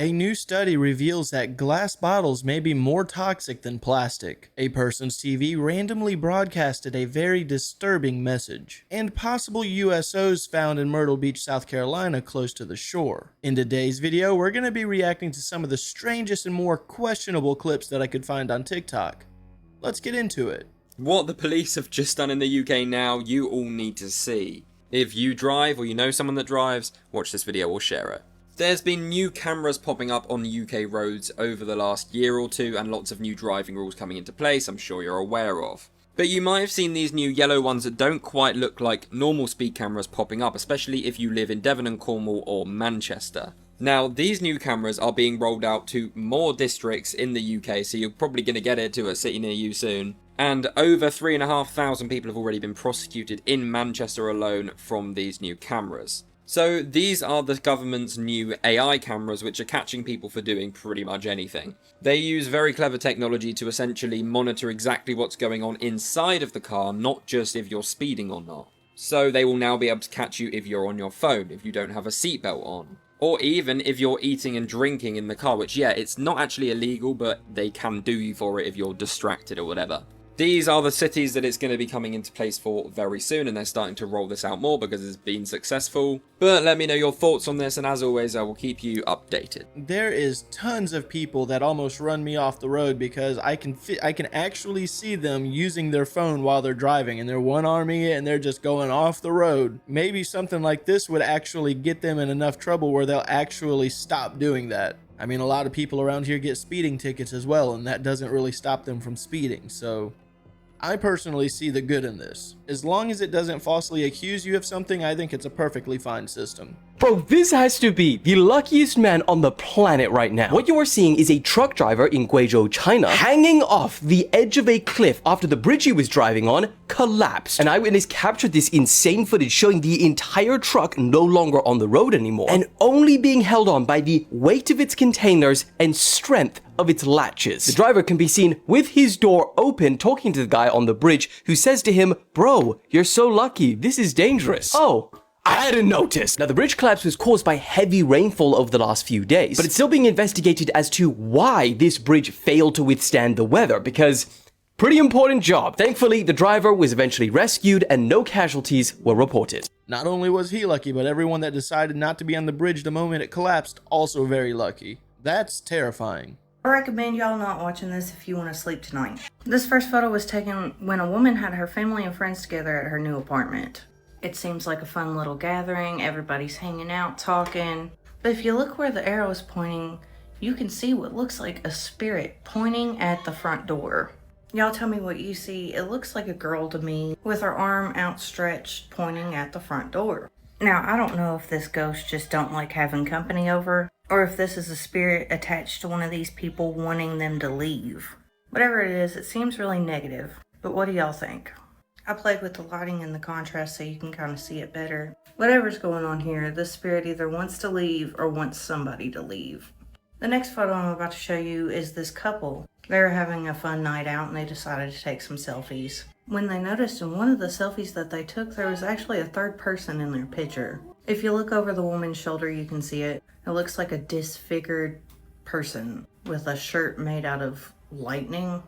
A new study reveals that glass bottles may be more toxic than plastic. A person's TV randomly broadcasted a very disturbing message. And possible USOs found in Myrtle Beach, South Carolina, close to the shore. In today's video, we're going to be reacting to some of the strangest and more questionable clips that I could find on TikTok. Let's get into it. What the police have just done in the UK now, you all need to see. If you drive or you know someone that drives, watch this video or share it. There's been new cameras popping up on UK roads over the last year or two and lots of new driving rules coming into place I'm sure you're aware of. But you might have seen these new yellow ones that don't quite look like normal speed cameras popping up, especially if you live in Devon and Cornwall or Manchester. Now, these new cameras are being rolled out to more districts in the UK, so you're probably going to get it to a city near you soon. And over 3,500 people have already been prosecuted in Manchester alone from these new cameras. So these are the government's new AI cameras which are catching people for doing pretty much anything. They use very clever technology to essentially monitor exactly what's going on inside of the car, not just if you're speeding or not. So they will now be able to catch you if you're on your phone, if you don't have a seatbelt on. Or even if you're eating and drinking in the car, which yeah, it's not actually illegal, but they can do you for it if you're distracted or whatever. These are the cities that it's going to be coming into place for very soon, and they're starting to roll this out more because it's been successful. But let me know your thoughts on this, and as always, I will keep you updated. There is tons of people that almost run me off the road because I can actually see them using their phone while they're driving, and they're one-arming it and they're just going off the road. Maybe something like this would actually get them in enough trouble where they'll actually stop doing that. I mean, a lot of people around here get speeding tickets as well, and that doesn't really stop them from speeding, so I personally see the good in this. As long as it doesn't falsely accuse you of something, I think it's a perfectly fine system. Bro, this has to be the luckiest man on the planet right now. What you are seeing is a truck driver in Guizhou, China, hanging off the edge of a cliff after the bridge he was driving on collapsed. An eyewitness captured this insane footage showing the entire truck no longer on the road anymore and only being held on by the weight of its containers and strength of its latches. The driver can be seen with his door open talking to the guy on the bridge who says to him, "Bro, you're so lucky, this is dangerous." Oh, I hadn't noticed. Now, the bridge collapse was caused by heavy rainfall over the last few days, but it's still being investigated as to why this bridge failed to withstand the weather, because pretty important job. Thankfully, the driver was eventually rescued and no casualties were reported. Not only was he lucky, but everyone that decided not to be on the bridge the moment it collapsed, also very lucky. That's terrifying. I recommend y'all not watching this if you want to sleep tonight. This first photo was taken when a woman had her family and friends together at her new apartment. It seems like a fun little gathering, everybody's hanging out, talking. But if you look where the arrow is pointing, you can see what looks like a spirit pointing at the front door. Y'all tell me what you see. It looks like a girl to me with her arm outstretched pointing at the front door. Now, I don't know if this ghost just don't like having company over, or if this is a spirit attached to one of these people wanting them to leave. Whatever it is, it seems really negative. But what do y'all think? I played with the lighting and the contrast so you can kind of see it better. Whatever's going on here, this spirit either wants to leave or wants somebody to leave. The next photo I'm about to show you is this couple. They were having a fun night out and they decided to take some selfies. When they noticed in one of the selfies that they took, there was actually a third person in their picture. If you look over the woman's shoulder, you can see it. It looks like a disfigured person with a shirt made out of lightning.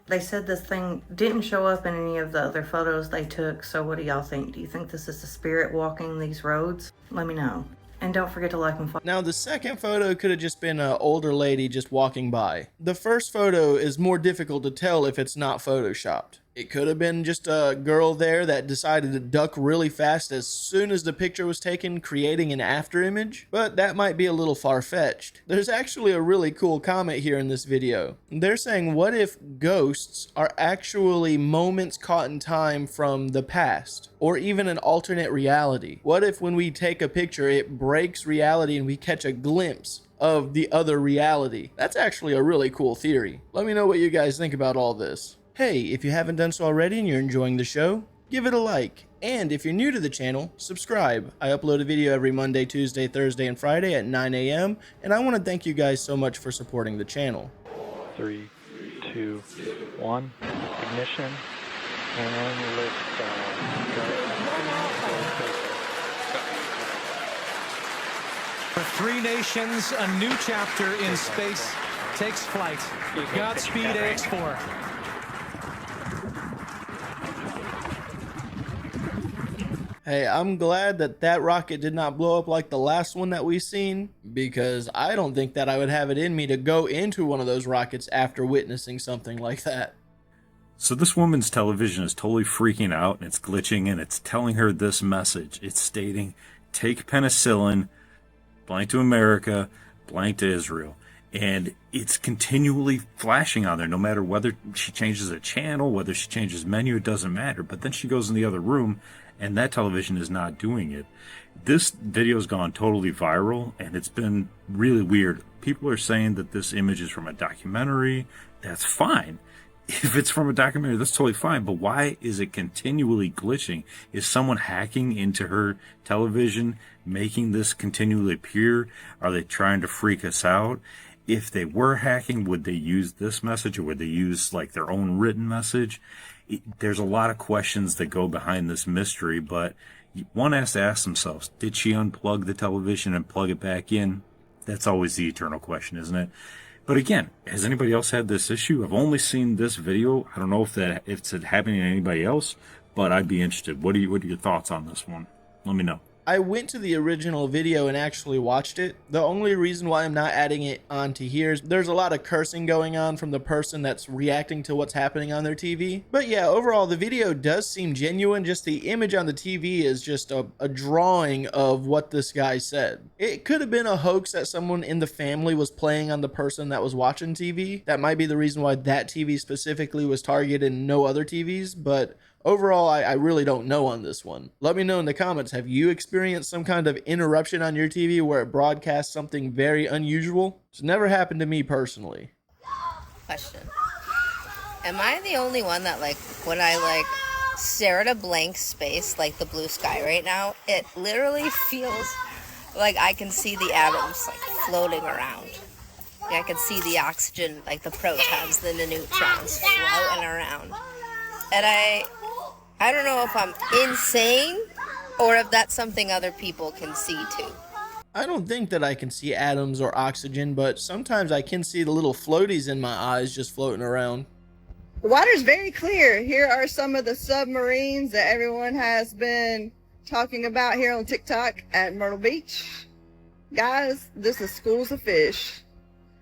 They said this thing didn't show up in any of the other photos they took, so what do y'all think? Do you think this is a spirit walking these roads? Let me know. And don't forget to like and follow. Now, the second photo could have just been an older lady just walking by. The first photo is more difficult to tell if it's not photoshopped. It could have been just a girl there that decided to duck really fast as soon as the picture was taken, creating an after image, but that might be a little far-fetched. There's actually a really cool comment here in this video. They're saying, what if ghosts are actually moments caught in time from the past, or even an alternate reality? What if when we take a picture, it breaks reality and we catch a glimpse of the other reality? That's actually a really cool theory. Let me know what you guys think about all this. Hey, if you haven't done so already and you're enjoying the show, give it a like. And if you're new to the channel, subscribe. I upload a video every Monday, Tuesday, Thursday, and Friday at 9 a.m. And I want to thank you guys so much for supporting the channel. 3, 2, 1, ignition, and lift off. For three nations, a new chapter in space takes flight. Godspeed, AX4. Hey, I'm glad that that rocket did not blow up like the last one that we've seen, because I don't think that I would have it in me to go into one of those rockets after witnessing something like that. So this woman's television is totally freaking out, and it's glitching, and it's telling her this message. It's stating, take penicillin, blank to America, blank to Israel. And it's continually flashing on there, no matter whether she changes a channel, whether she changes menu, it doesn't matter. But then she goes in the other room, and that television is not doing it. This video's gone totally viral, and it's been really weird. People are saying that this image is from a documentary. That's fine. If it's from a documentary, that's totally fine. But why is it continually glitching? Is someone hacking into her television, making this continually appear? Are they trying to freak us out? If they were hacking, would they use this message, or would they use like their own written message? There's a lot of questions that go behind this mystery, but one has to ask themselves, did she unplug the television and plug it back in? That's always the eternal question, isn't it? But again, has anybody else had this issue? I've only seen this video. I don't know if it's happening to anybody else, but I'd be interested. What are your thoughts on this one? Let me know. I went to the original video and actually watched it. The only reason why I'm not adding it onto here is there's a lot of cursing going on from the person that's reacting to what's happening on their TV. But yeah, overall, the video does seem genuine. Just the image on the TV is just a drawing of what this guy said. It could have been a hoax that someone in the family was playing on the person that was watching TV. That might be the reason why that TV specifically was targeted and no other TVs, but overall, I really don't know on this one. Let me know in the comments, have you experienced some kind of interruption on your TV where it broadcasts something very unusual? It's never happened to me personally. Question. Am I the only one that, like, when I, like, stare at a blank space, like the blue sky right now, it literally feels like I can see the atoms, like, floating around. Like, I can see the oxygen, like the protons, then the neutrons floating around. And I don't know if I'm insane or if that's something other people can see too. I don't think that I can see atoms or oxygen, but sometimes I can see the little floaties in my eyes just floating around. The water's very clear. Here are some of the submarines that everyone has been talking about here on TikTok at Myrtle Beach. Guys, this is schools of fish.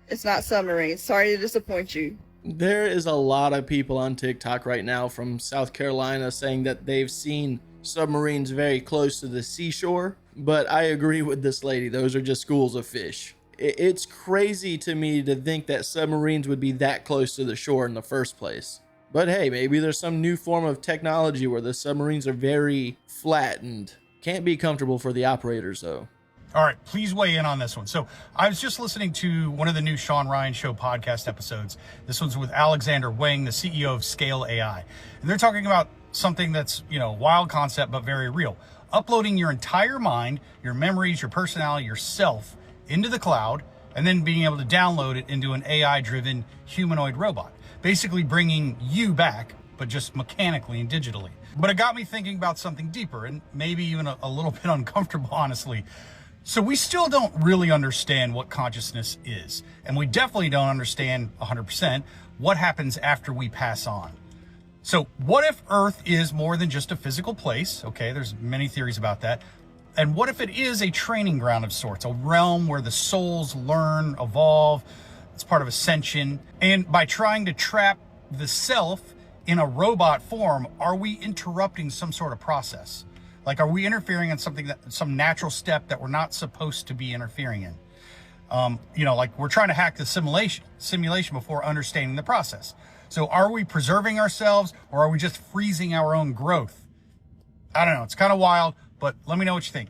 It's not submarines. Sorry to disappoint you. There is a lot of people on TikTok right now from South Carolina saying that they've seen submarines very close to the seashore, but I agree with this lady. Those are just schools of fish. It's crazy to me to think that submarines would be that close to the shore in the first place. But hey, maybe there's some new form of technology where the submarines are very flattened. Can't be comfortable for the operators though. All right, please weigh in on this one. So I was just listening to one of the new Sean Ryan Show podcast episodes. This one's with Alexander Wang, the CEO of Scale AI. And they're talking about something that's, wild concept, but very real. Uploading your entire mind, your memories, your personality, yourself into the cloud, and then being able to download it into an AI-driven humanoid robot. Basically bringing you back, but just mechanically and digitally. But it got me thinking about something deeper and maybe even a little bit uncomfortable, honestly. So we still don't really understand what consciousness is. And we definitely don't understand 100% what happens after we pass on. So what if Earth is more than just a physical place? Okay, there's many theories about that. And what if it is a training ground of sorts, a realm where the souls learn, evolve, it's part of ascension. And by trying to trap the self in a robot form, are we interrupting some sort of process? Like, are we interfering in some natural step that we're not supposed to be interfering in? Like we're trying to hack the simulation before understanding the process. So are we preserving ourselves, or are we just freezing our own growth? I don't know. It's kind of wild, but let me know what you think.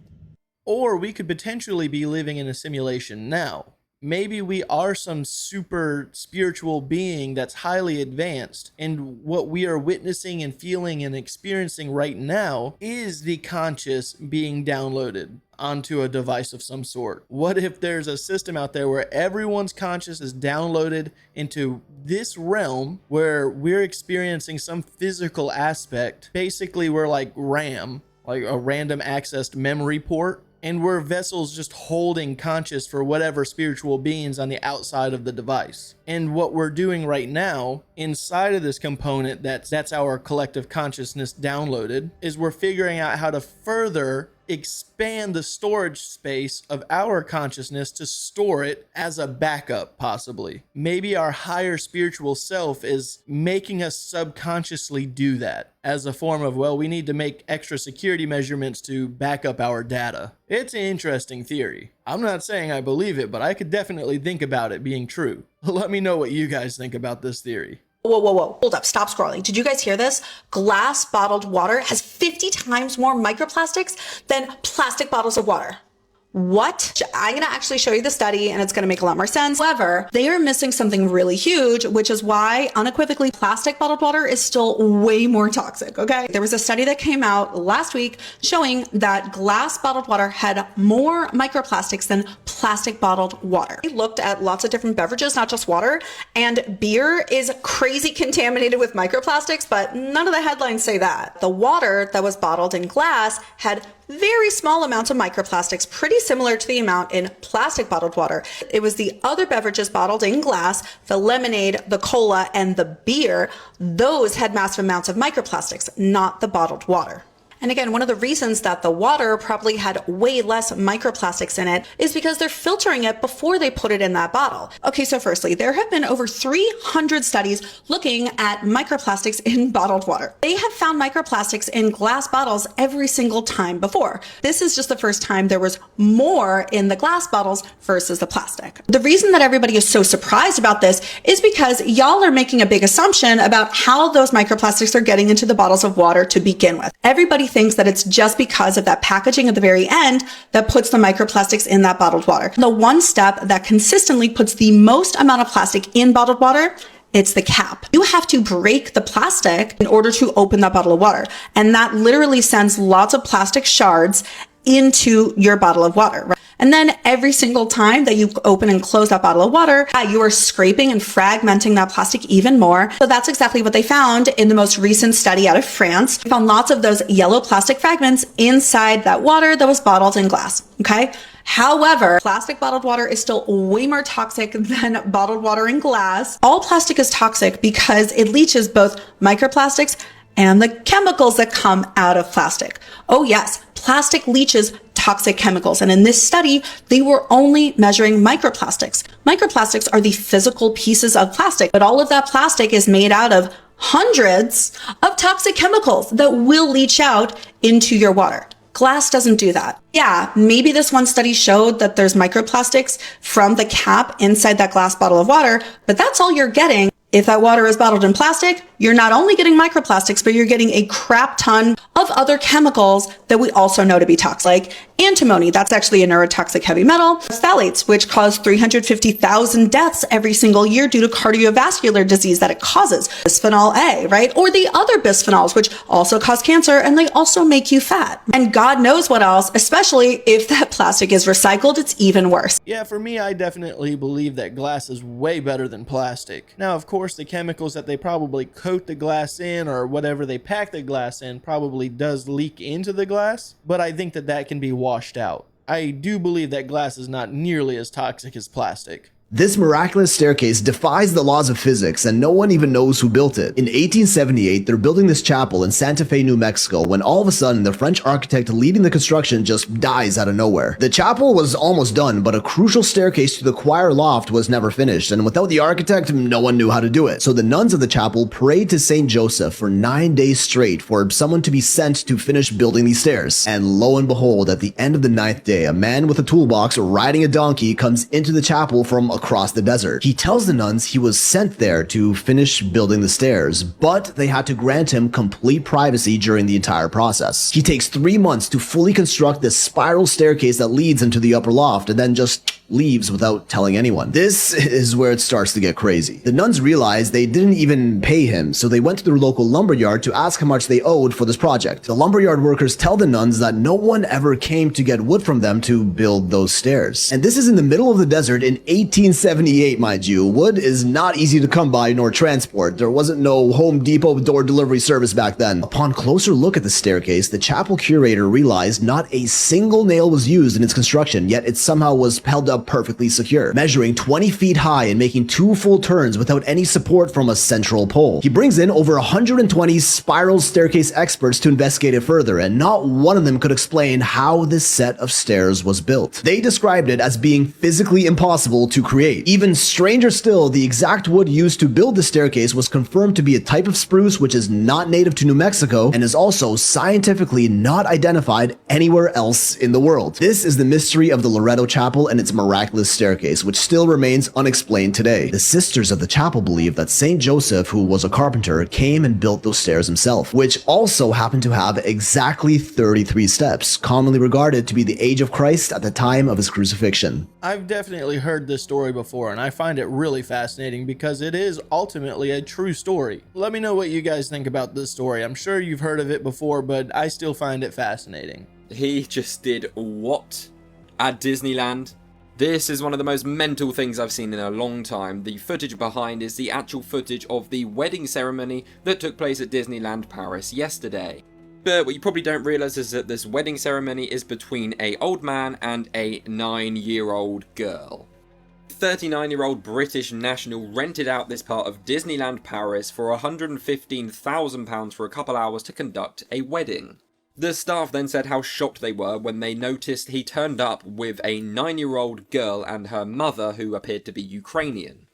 Or we could potentially be living in a simulation now. Maybe we are some super spiritual being that's highly advanced, and what we are witnessing and feeling and experiencing right now is the conscious being downloaded onto a device of some sort. What if there's a system out there where everyone's conscious is downloaded into this realm where we're experiencing some physical aspect? Basically, we're like RAM, like a random accessed memory port. and we're vessels just holding conscious for whatever spiritual beings on the outside of the device. And what we're doing right now inside of this component that's our collective consciousness downloaded is we're figuring out how to further expand the storage space of our consciousness to store it as a backup, possibly. Maybe our higher spiritual self is making us subconsciously do that as a form of, well, we need to make extra security measurements to back up our data. It's an interesting theory. I'm not saying I believe it, but I could definitely think about it being true. Let me know what you guys think about this theory. Whoa, whoa, whoa. Hold up. Stop scrolling. Did you guys hear this? Glass bottled water has 50 times more microplastics than plastic bottles of water. What? I'm going to actually show you the study and it's going to make a lot more sense. However, they are missing something really huge, which is why unequivocally plastic bottled water is still way more toxic. Okay. There was a study that came out last week showing that glass bottled water had more microplastics than plastic bottled water. We looked at lots of different beverages, not just water, and beer is crazy contaminated with microplastics, but none of the headlines say that. The water that was bottled in glass had very small amounts of microplastics, pretty similar to the amount in plastic bottled water. It was the other beverages bottled in glass, the lemonade, the cola, and the beer. Those had massive amounts of microplastics, not the bottled water. And again, one of the reasons that the water probably had way less microplastics in it is because they're filtering it before they put it in that bottle. Okay, so firstly, there have been over 300 studies looking at microplastics in bottled water. They have found microplastics in glass bottles every single time before. This is just the first time there was more in the glass bottles versus the plastic. The reason that everybody is so surprised about this is because y'all are making a big assumption about how those microplastics are getting into the bottles of water to begin with. Everybody thinks that it's just because of that packaging at the very end that puts the microplastics in that bottled water. The one step that consistently puts the most amount of plastic in bottled water, it's the cap. You have to break the plastic in order to open that bottle of water. And that literally sends lots of plastic shards into your bottle of water. Right? And then every single time that you open and close that bottle of water, you are scraping and fragmenting that plastic even more. So that's exactly what they found in the most recent study out of France. They found lots of those yellow plastic fragments inside that water that was bottled in glass. Okay. However, plastic bottled water is still way more toxic than bottled water in glass. All plastic is toxic because it leaches both microplastics and the chemicals that come out of plastic. Oh yes, plastic leaches toxic chemicals. And in this study, they were only measuring microplastics. Microplastics are the physical pieces of plastic, but all of that plastic is made out of hundreds of toxic chemicals that will leach out into your water. Glass doesn't do that. Yeah, maybe this one study showed that there's microplastics from the cap inside that glass bottle of water, but that's all you're getting. If that water is bottled in plastic, you're not only getting microplastics, but you're getting a crap ton of other chemicals that we also know to be toxic, like antimony. That's actually a neurotoxic heavy metal. Phthalates, which cause 350,000 deaths every single year due to cardiovascular disease that it causes. Bisphenol A, right? Or the other bisphenols, which also cause cancer and they also make you fat. And God knows what else, especially if that plastic is recycled, it's even worse. Yeah, for me, I definitely believe that glass is way better than plastic. Now, of course, the chemicals that they probably coat the glass in or whatever they pack the glass in probably does leak into the glass, but I think that that can be washed out. I do believe that glass is not nearly as toxic as plastic. This miraculous staircase defies the laws of physics and no one even knows who built it. In 1878, they're building this chapel in Santa Fe, New Mexico, when all of a sudden the French architect leading the construction just dies out of nowhere. The chapel was almost done, but a crucial staircase to the choir loft was never finished, and without the architect, no one knew how to do it. So the nuns of the chapel prayed to Saint Joseph for 9 days straight for someone to be sent to finish building these stairs. And lo and behold, at the end of the 9th day, a man with a toolbox riding a donkey comes into the chapel from across the desert. He tells the nuns he was sent there to finish building the stairs, but they had to grant him complete privacy during the entire process. He takes 3 months to fully construct this spiral staircase that leads into the upper loft, and then just leaves without telling anyone. This is where it starts to get crazy. The nuns realized they didn't even pay him, so they went to their local lumberyard to ask how much they owed for this project. The lumberyard workers tell the nuns that no one ever came to get wood from them to build those stairs. And this is in the middle of the desert in 1878, mind you. Wood is not easy to come by nor transport. There wasn't no Home Depot door delivery service back then. Upon closer look at the staircase, the chapel curator realized not a single nail was used in its construction, yet it somehow was held up perfectly secure, measuring 20 feet high and making 2 full turns without any support from a central pole. He brings in over 120 spiral staircase experts to investigate it further, and not one of them could explain how this set of stairs was built. They described it as being physically impossible to create. Even stranger still, the exact wood used to build the staircase was confirmed to be a type of spruce which is not native to New Mexico and is also scientifically not identified anywhere else in the world. This is the mystery of the Loretto Chapel and its miraculous staircase, which still remains unexplained today. The sisters of the chapel believe that Saint Joseph, who was a carpenter, came and built those stairs himself, which also happened to have exactly 33 steps, commonly regarded to be the age of Christ at the time of his crucifixion. I've definitely heard this story before, and I find it really fascinating because it is ultimately a true story. Let me know what you guys think about this story. I'm sure you've heard of it before, but I still find it fascinating. He just did what? At Disneyland? This is one of the most mental things I've seen in a long time. The footage behind is the actual footage of the wedding ceremony that took place at Disneyland Paris yesterday. But what you probably don't realise is that this wedding ceremony is between an old man and a 9-year-old girl. 39-year-old British national rented out this part of Disneyland Paris for £115,000 for a couple hours to conduct a wedding. The staff then said how shocked they were when they noticed he turned up with a 9-year-old girl and her mother who appeared to be Ukrainian.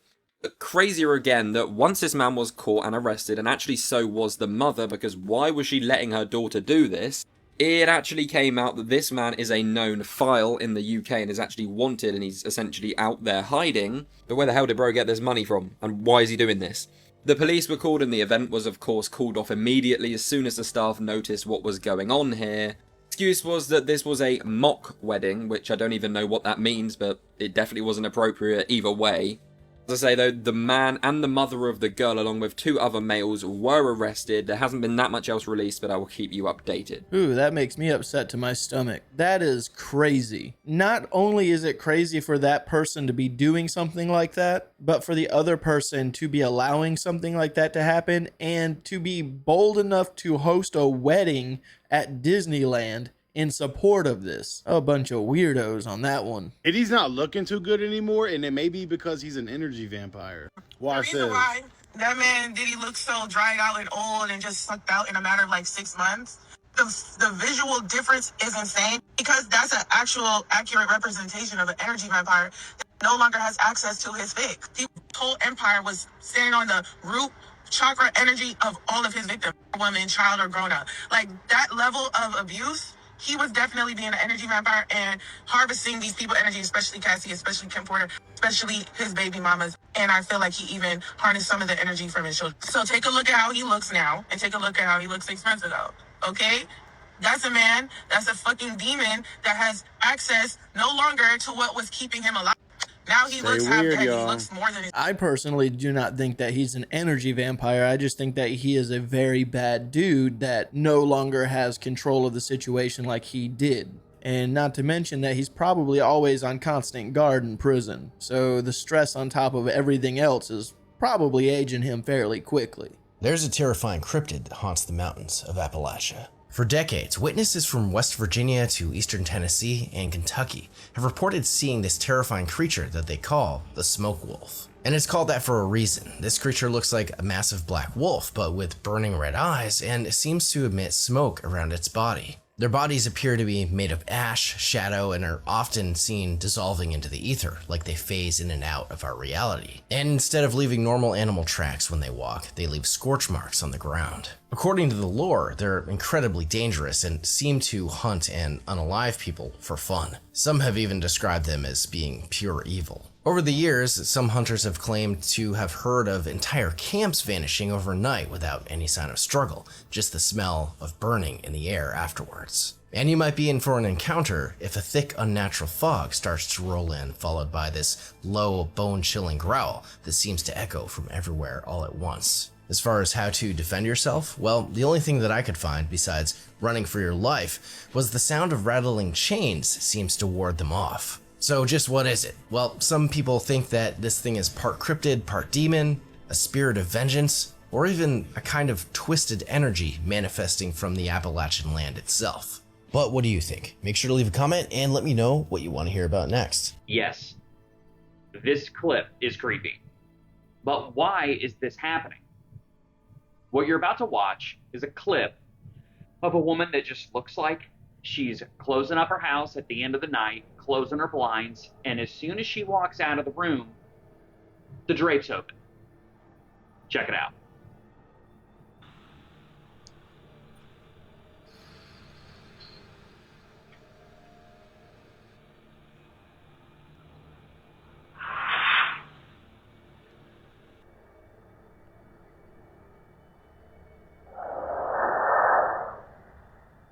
But crazier again that once this man was caught and arrested, and actually so was the mother, because why was she letting her daughter do this? It actually came out that this man is a known file in the UK and is actually wanted, and he's essentially out there hiding. But where the hell did bro get this money from? And why is he doing this? The police were called and the event was of course called off immediately as soon as the staff noticed what was going on here. Excuse was that this was a mock wedding, which I don't even know what that means, but it definitely wasn't appropriate either way. As I say though, the man and the mother of the girl along with 2 other males were arrested. There hasn't been that much else released, but I will keep you updated. Ooh, that makes me upset to my stomach. That is crazy. Not only is it crazy for that person to be doing something like that, but for the other person to be allowing something like that to happen and to be bold enough to host a wedding at Disneyland in support of this. A bunch of weirdos on that one. And he's not looking too good anymore, and it may be because he's an energy vampire. Watch this. Why that man did he look so dried out and old and just sucked out in a matter of like 6 months? The visual difference is insane because that's an actual accurate representation of an energy vampire that no longer has access to his fix. His whole empire was standing on the root chakra energy of all of his victims, woman, child, or grown up. Like that level of abuse. He was definitely being an energy vampire and harvesting these people's energy, especially Cassie, especially Kim Porter, especially his baby mamas. And I feel like he even harnessed some of the energy from his children. So take a look at how he looks now and take a look at how he looked 6 months ago, okay? That's a man, that's a fucking demon that has access no longer to what was keeping him alive. Now he looks half dead. He looks more than his... I personally do not think that he's an energy vampire. I just think that he is a very bad dude that no longer has control of the situation like he did. And not to mention that he's probably always on constant guard in prison. So the stress on top of everything else is probably aging him fairly quickly. There's a terrifying cryptid that haunts the mountains of Appalachia. For decades, witnesses from West Virginia to eastern Tennessee and Kentucky have reported seeing this terrifying creature that they call the smoke wolf. And it's called that for a reason. This creature looks like a massive black wolf, but with burning red eyes, and seems to emit smoke around its body. Their bodies appear to be made of ash, shadow, and are often seen dissolving into the ether, like they phase in and out of our reality. And instead of leaving normal animal tracks when they walk, they leave scorch marks on the ground. According to the lore, they're incredibly dangerous and seem to hunt and unalive people for fun. Some have even described them as being pure evil. Over the years, some hunters have claimed to have heard of entire camps vanishing overnight without any sign of struggle, just the smell of burning in the air afterwards. And you might be in for an encounter if a thick, unnatural fog starts to roll in, followed by this low, bone-chilling growl that seems to echo from everywhere all at once. As far as how to defend yourself, well, the only thing that I could find besides running for your life was the sound of rattling chains seems to ward them off. So just what is it? Well, some people think that this thing is part cryptid, part demon, a spirit of vengeance, or even a kind of twisted energy manifesting from the Appalachian land itself. But what do you think? Make sure to leave a comment and let me know what you want to hear about next. Yes, this clip is creepy. But why is this happening? What you're about to watch is a clip of a woman that just looks like she's closing up her house at the end of the night, closing her blinds, and as soon as she walks out of the room, the drapes open. Check it out.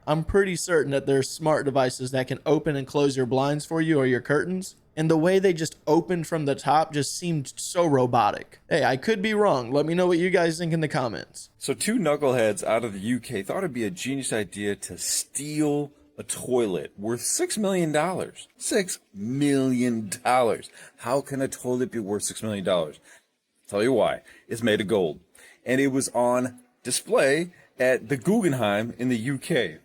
I'm pretty certain that there's smart devices that can open and close your blinds for you or your curtains, and the way they just opened from the top just seemed so robotic. Hey, I could be wrong. Let me know what you guys think in the comments. So two knuckleheads out of the UK thought it'd be a genius idea to steal a toilet worth $6 million. $6 million. How can a toilet be worth $6 million? Tell you why. It's made of gold. And it was on display at the Guggenheim in the UK.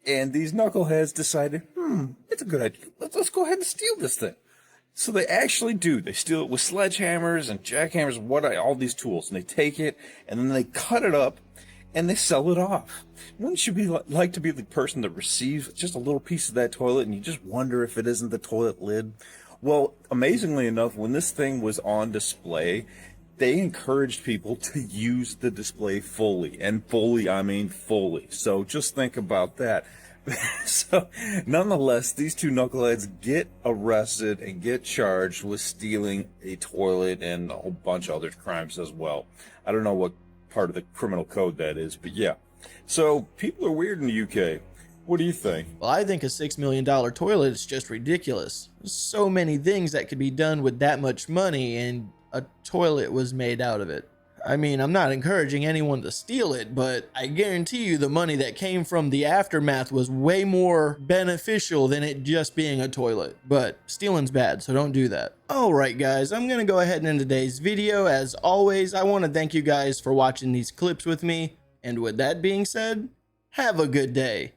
And these knuckleheads decided, it's a good idea. Let's go ahead and steal this thing. So they actually do. They steal it with sledgehammers and jackhammers, all these tools. And they take it, and then they cut it up, and they sell it off. Wouldn't you be like to be the person that receives just a little piece of that toilet, and you just wonder if it isn't the toilet lid? Well, amazingly enough, when this thing was on display, they encouraged people to use the display fully. And fully, I mean fully. So just think about that. So, nonetheless, these two knuckleheads get arrested and get charged with stealing a toilet and a whole bunch of other crimes as well. I don't know what part of the criminal code that is, but yeah. So, people are weird in the UK. What do you think? Well, I think a $6 million toilet is just ridiculous. There's so many things that could be done with that much money, and a toilet was made out of it. I mean, I'm not encouraging anyone to steal it, but I guarantee you the money that came from the aftermath was way more beneficial than it just being a toilet. But stealing's bad, so don't do that. Alright guys, I'm gonna go ahead and end today's video. As always, I want to thank you guys for watching these clips with me. And with that being said, have a good day.